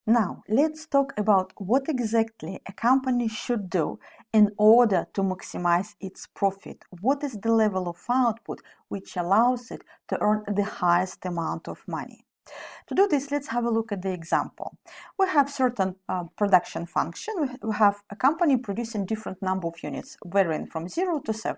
Now, let's talk about what exactly a company should do in order to maximize its profit. What is the level of output which allows it to earn the highest amount of money? To do this, let's have a look at the example. We have certain production function. We have a company producing different number of units, varying from 0 to 7.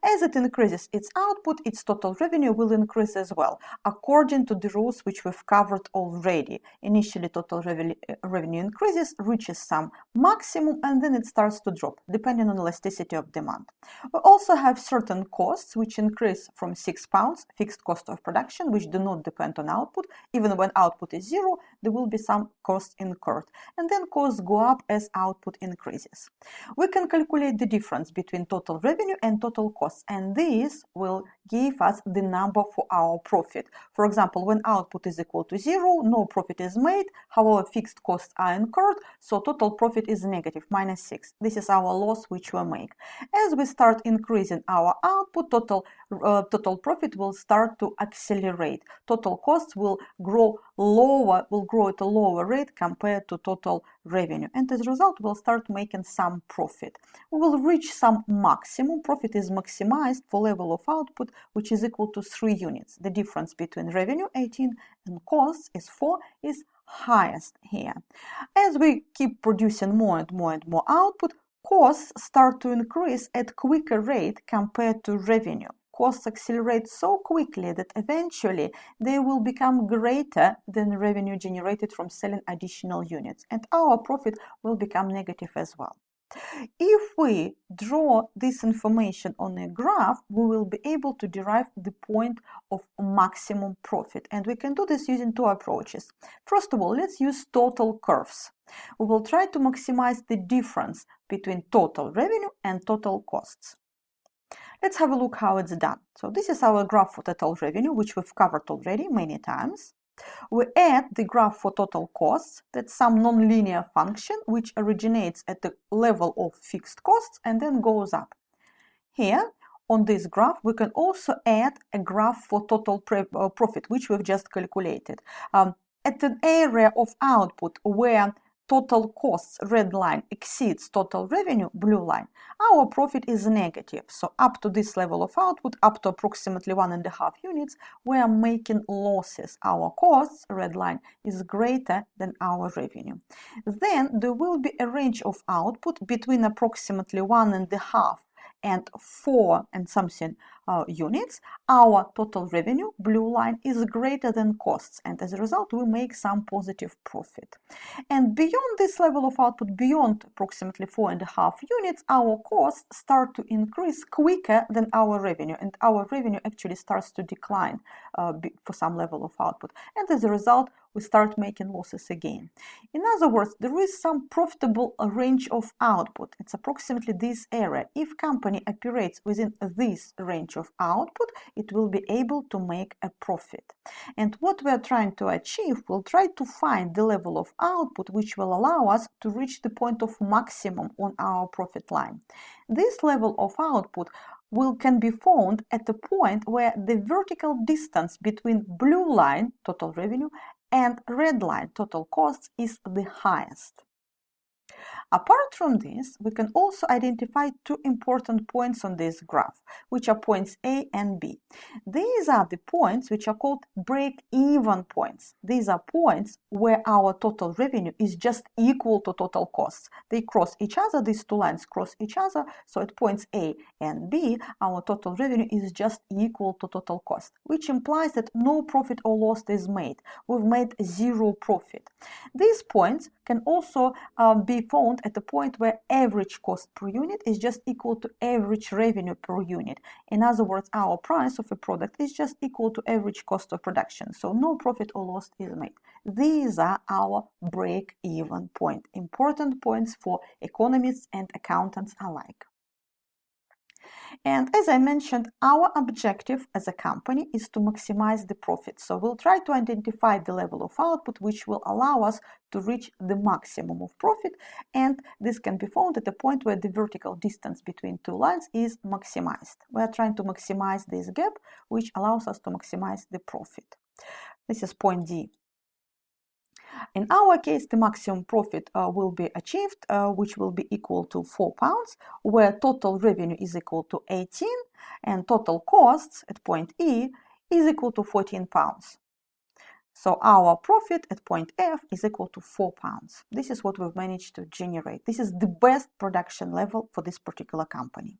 As it increases its output, its total revenue will increase as well, according to the rules which we've covered already. Initially, total revenue increases, reaches some maximum, and then it starts to drop, depending on elasticity of demand. We also have certain costs which increase from £6, fixed cost of production, which do not depend on output. Even when output is 0, there will be some costs incurred, and then costs go up as output increases. We can calculate the difference between total revenue and total costs, and this will give us the number for our profit. For example, when output is equal to 0, no profit is made, however fixed costs are incurred, so total profit is negative, -6. This is our loss which we make. As we start increasing our output, total profit will start to accelerate. Total costs will grow at a lower rate compared to total revenue, and as a result we'll start making some profit. We will reach some maximum. Profit is maximized for level of output which is equal to 3 units. The difference between revenue 18 and costs is 4, is highest here. As we keep producing more and more output, costs start to increase at quicker rate compared to revenue. Costs accelerate so quickly that eventually they will become greater than revenue generated from selling additional units, and our profit will become negative as well. If we draw this information on a graph, we will be able to derive the point of maximum profit, and we can do this using two approaches. First of all, let's use total curves. We will try to maximize the difference between total revenue and total costs. Let's have a look how it's done. So this is our graph for total revenue, which we've covered already many times. We add the graph for total costs. That's some nonlinear function which originates at the level of fixed costs and then goes up. Here on this graph we can also add a graph for total profit, which we've just calculated. At an area of output where total costs, red line, exceeds total revenue, blue line, our profit is negative. So up to this level of output, up to approximately 1.5 units, we are making losses. Our costs, red line, is greater than our revenue. Then there will be a range of output between approximately 1.5 and 4 and something units. Our total revenue, blue line, is greater than costs, and as a result we make some positive profit. And beyond this level of output, beyond approximately 4.5 units, our costs start to increase quicker than our revenue, and our revenue actually starts to decline for some level of output, and as a result we start making losses again. In other words, there is some profitable range of output. It's approximately this area. If company operates within this range of output, it will be able to make a profit. And what we are trying to achieve, we'll try to find the level of output which will allow us to reach the point of maximum on our profit line. This level of output can be found at the point where the vertical distance between blue line, total revenue, and red line, total costs, is the highest. Apart from this, we can also identify two important points on this graph, which are points A and B. These are the points which are called break-even points. These are points where our total revenue is just equal to total costs. They cross each other, these two lines cross each other, so at points A and B, our total revenue is just equal to total cost, which implies that no profit or loss is made. We've made zero profit. These points can also be found at the point where average cost per unit is just equal to average revenue per unit. In other words, our price of a product is just equal to average cost of production, so no profit or loss is made. These are our break-even point, important points for economists and accountants alike. And as I mentioned, our objective as a company is to maximize the profit. So we'll try to identify the level of output which will allow us to reach the maximum of profit, and this can be found at the point where the vertical distance between two lines is maximized. We are trying to maximize this gap, which allows us to maximize the profit. This is point D. In our case, the maximum profit will be achieved, which will be equal to £4, where total revenue is equal to 18 and total costs at point E is equal to £14. So our profit at point F is equal to £4. This is what we've managed to generate. This is the best production level for this particular company.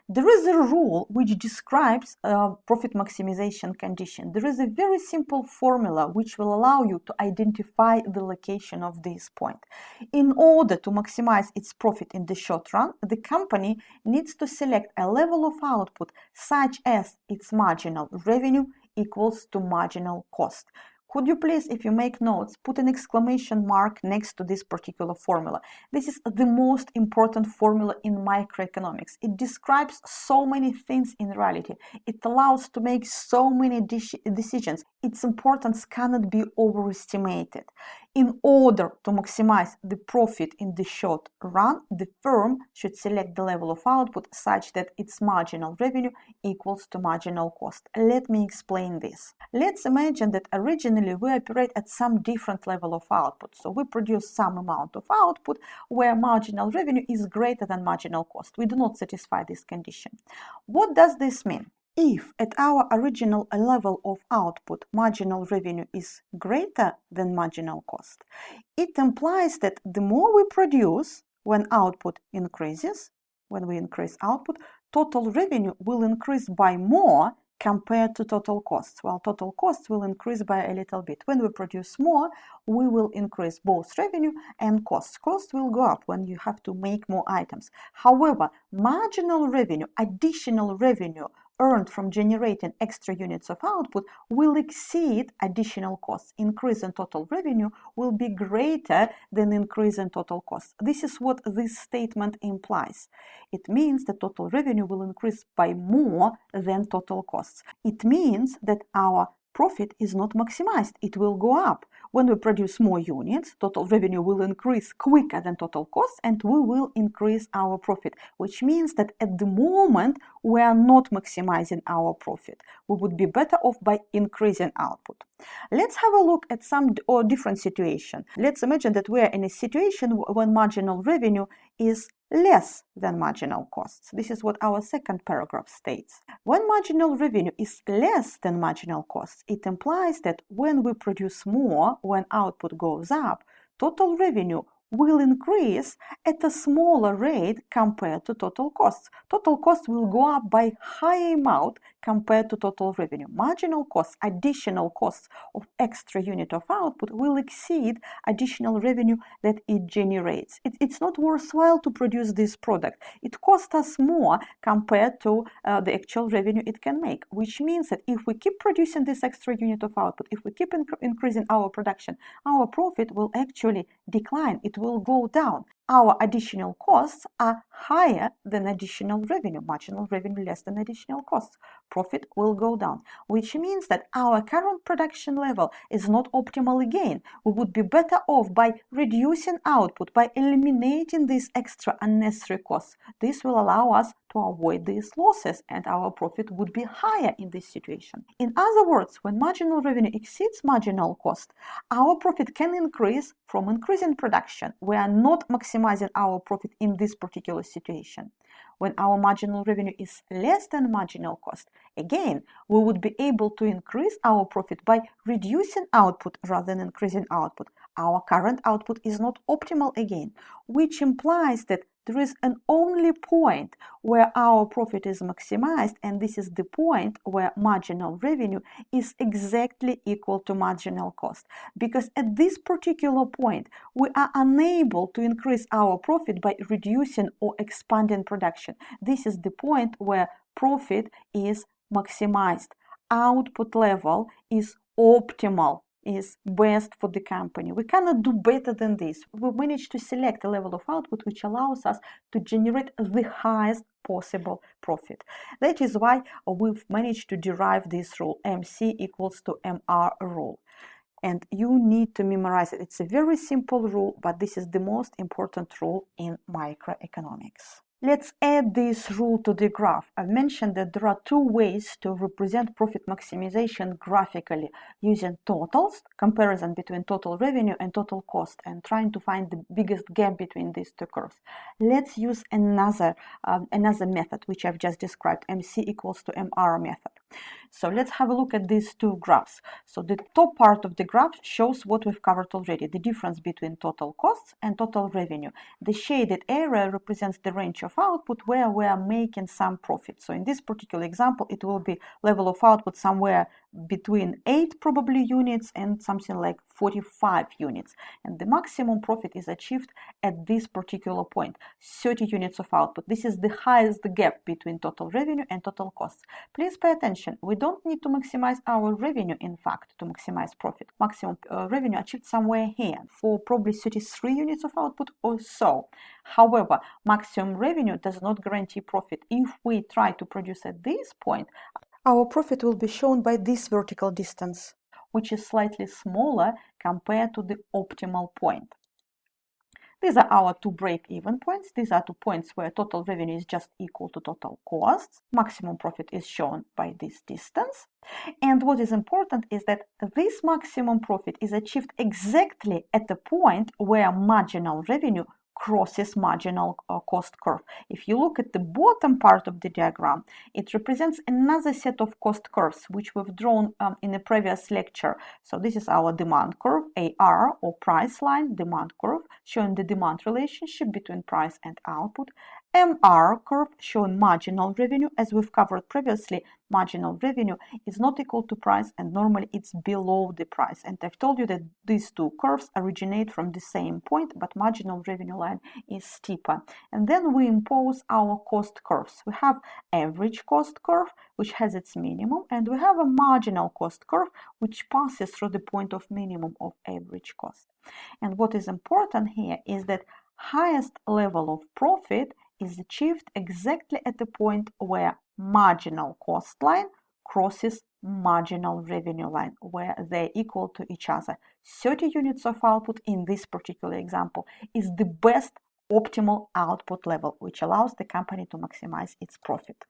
There is a rule which describes profit maximization condition. There is a very simple formula which will allow you to identify the location of this point. In order to maximize its profit in the short run, the company needs to select a level of output such as its marginal revenue equals to marginal cost. Could you please, if you make notes, put an exclamation mark next to this particular formula? This is the most important formula in microeconomics. It describes so many things in reality. It allows to make so many decisions. Its importance cannot be overestimated. In order to maximize the profit in the short run, the firm should select the level of output such that its marginal revenue equals to marginal cost. Let me explain this. Let's imagine that originally we operate at some different level of output. So we produce some amount of output where marginal revenue is greater than marginal cost. We do not satisfy this condition. What does this mean? If at our original level of output marginal revenue is greater than marginal cost, it implies that the more we produce when output increases, when we increase output, total revenue will increase by more compared to total costs, while total costs will increase by a little bit. When we produce more, we will increase both revenue and costs. Cost will go up when you have to make more items. However, marginal revenue, additional revenue earned from generating extra units of output will exceed additional costs. Increase in total revenue will be greater than increase in total costs. This is what this statement implies. It means that total revenue will increase by more than total costs. It means that our profit is not maximized. It will go up. When we produce more units, total revenue will increase quicker than total costs and we will increase our profit, which means that at the moment we are not maximizing our profit. We would be better off by increasing output. Let's have a look at some different situation. Let's imagine that we are in a situation when marginal revenue is less than marginal costs. This is what our second paragraph states. When marginal revenue is less than marginal costs, it implies that when we produce more, when output goes up, total revenue will increase at a smaller rate compared to total costs. Total costs will go up by high amount compared to total revenue. Marginal costs, additional costs of extra unit of output will exceed additional revenue that it generates. It's not worthwhile to produce this product. It costs us more compared to the actual revenue it can make, which means that if we keep producing this extra unit of output, if we keep increasing our production, our profit will actually decline. It will go down. Our additional costs are higher than additional revenue, marginal revenue less than additional costs. Profit will go down, which means that our current production level is not optimal again. We would be better off by reducing output, by eliminating these extra unnecessary costs. This will allow us to avoid these losses and our profit would be higher in this situation. In other words, when marginal revenue exceeds marginal cost, our profit can increase from increasing production. We are not maximizing our profit in this particular situation. When our marginal revenue is less than marginal cost, again, we would be able to increase our profit by reducing output rather than increasing output. Our current output is not optimal again, which implies that there is an only point where our profit is maximized, and this is the point where marginal revenue is exactly equal to marginal cost. Because at this particular point, we are unable to increase our profit by reducing or expanding production. This is the point where profit is maximized. Output level is optimal, is best for the company. We cannot do better than this. We managed to select a level of output which allows us to generate the highest possible profit. That is why we've managed to derive this rule, MC equals to MR rule. And you need to memorize it. It's a very simple rule, but this is the most important rule in microeconomics. Let's add this rule to the graph. I've mentioned that there are two ways to represent profit maximization graphically, using totals, comparison between total revenue and total cost, and trying to find the biggest gap between these two curves. Let's use another method, which I've just described, MC equals to MR method. So let's have a look at these two graphs. So the top part of the graph shows what we've covered already, the difference between total costs and total revenue. The shaded area represents the range of output where we are making some profit. So in this particular example, it will be level of output somewhere between 8 probably units and something like 45 units. And the maximum profit is achieved at this particular point, 30 units of output. This is the highest gap between total revenue and total costs. Please pay attention. We don't need to maximize our revenue, in fact, to maximize profit. Maximum revenue achieved somewhere here for probably 33 units of output or so. However, maximum revenue does not guarantee profit. If we try to produce at this point, our profit will be shown by this vertical distance, which is slightly smaller compared to the optimal point. These are our two break-even points. These are 2 points where total revenue is just equal to total costs. Maximum profit is shown by this distance. And what is important is that this maximum profit is achieved exactly at the point where marginal revenue crosses marginal cost curve. If you look at the bottom part of the diagram, it represents another set of cost curves which we've drawn in a previous lecture. So this is our demand curve, AR or price line demand curve, showing the demand relationship between price and output. MR curve showing marginal revenue. As we've covered previously, marginal revenue is not equal to price and normally it's below the price. And I've told you that these two curves originate from the same point, but marginal revenue line is steeper. And then we impose our cost curves. We have average cost curve, which has its minimum, and we have a marginal cost curve, which passes through the point of minimum of average cost. And what is important here is that highest level of profit is achieved exactly at the point where marginal cost line crosses marginal revenue line, where they're equal to each other. 30 units of output in this particular example is the best optimal output level, which allows the company to maximize its profit.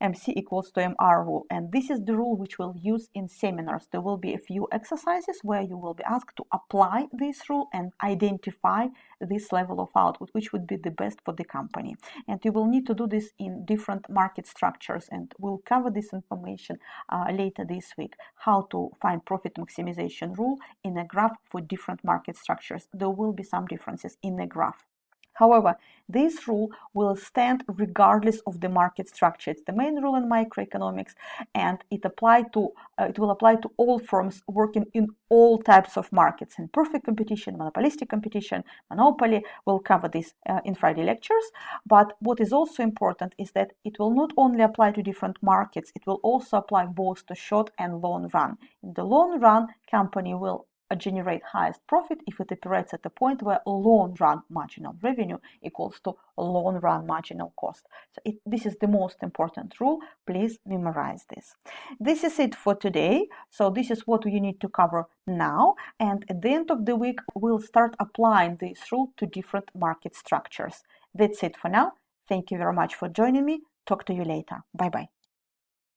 MC equals to MR rule, and this is the rule which we'll use in seminars. There will be a few exercises where you will be asked to apply this rule and identify this level of output, which would be the best for the company. And you will need to do this in different market structures, and we'll cover this information later this week, how to find profit maximization rule in a graph for different market structures. There will be some differences in the graph. However, this rule will stand regardless of the market structure. It's the main rule in microeconomics, and it will apply to all firms working in all types of markets. In perfect competition, monopolistic competition, monopoly. We'll cover this in Friday lectures. But what is also important is that it will not only apply to different markets, it will also apply both to short and long run. In the long run, company will generate highest profit if it operates at the point where long run marginal revenue equals to long run marginal cost. So this is the most important rule. Please memorize this. This is it for today. So this is what you need to cover now, and at the end of the week we'll start applying this rule to different market structures. That's it for now. Thank you very much for joining me. Talk to you later. Bye bye.